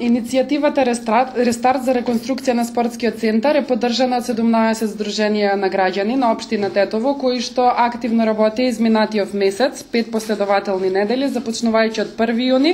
Иницијативата Рестарт за реконструкција на спортскиот центар е поддржана од 17 здруженија на граѓани на општина Тетово, кои што активно работи изминатиот месец, 5 последователни недели, започнувајќи од 1 јуни,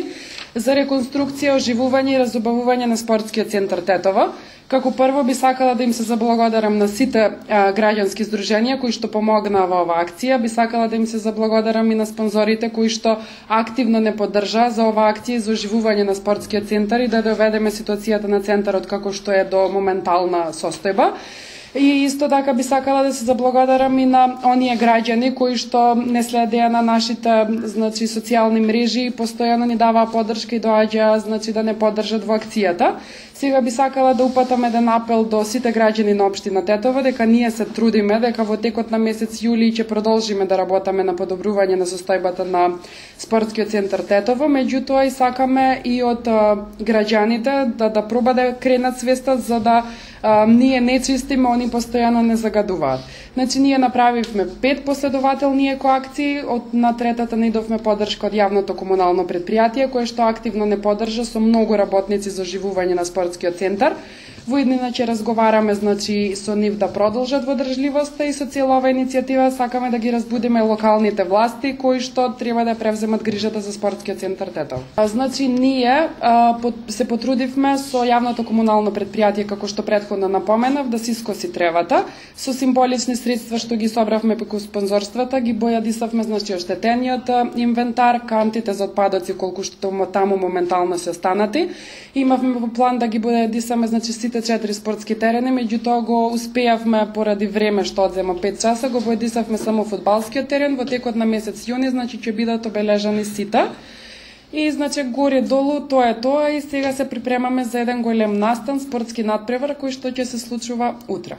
за реконструкција, оживување и разубавување на спортскиот центар Тетово. Како прво би сакала да им се заблагодарам на сите граѓански здруженија кои што помогнаа во оваа акција. Би сакала да им се заблагодарам и на спонзорите кои што активно не поддржаа за оваа акција за оживување на спортскиот центар и да доведеме ситуацијата на центарот како што е до моментална состојба. И исто така би сакала да се заблагодарам и на оние граѓани кои што не следеа на нашите социјални мрежи и постојано ни даваа поддршка и доаѓаа да не поддржат во акцијата. Сега би сакала да упатам еден апел до сите граѓани на општина Тетово дека ние се трудиме, дека во текот на месец јули ќе продолжиме да работиме на подобрување на состојбата на спортскиот центар Тетово, меѓутоа и сакаме и од граѓаните да проба да кренат свеста за да ние не чистиме, они постојано не загадуваат. Ние направивме 5 последователни екоакции, на третата не идовме поддршка од јавното комунално предпријатие, кое што активно не поддржа со многу работници за оживување на спортскиот центар. Во иднина ќе разговараме со нив да продолжат во држливоста и со цела оваа иницијатива сакаме да ги разбудиме локалните власти кои што треба да превземат грижата за спортскиот центар Тетово. Ние се потрудивме со јавното комунално предпријатие, како што претходно напоменав, да се искоси тревата. Со символични средства што ги собравме преку спонзорствата, ги бојадисавме оштетениот инвентар, кантите за отпадоци колку што таму моментално се останати. Имавме во план да ги бојадисаме сите 4 спортски терени, меѓутоа го успеавме поради време што одзема 5 часа, го бојадисавме само фудбалскиот терен во текот на месец јуни, ќе бидат обележани сите. И горе долу тоа и сега се припремаме за еден голем настан, спортски надпревар кој што ќе се случува утре.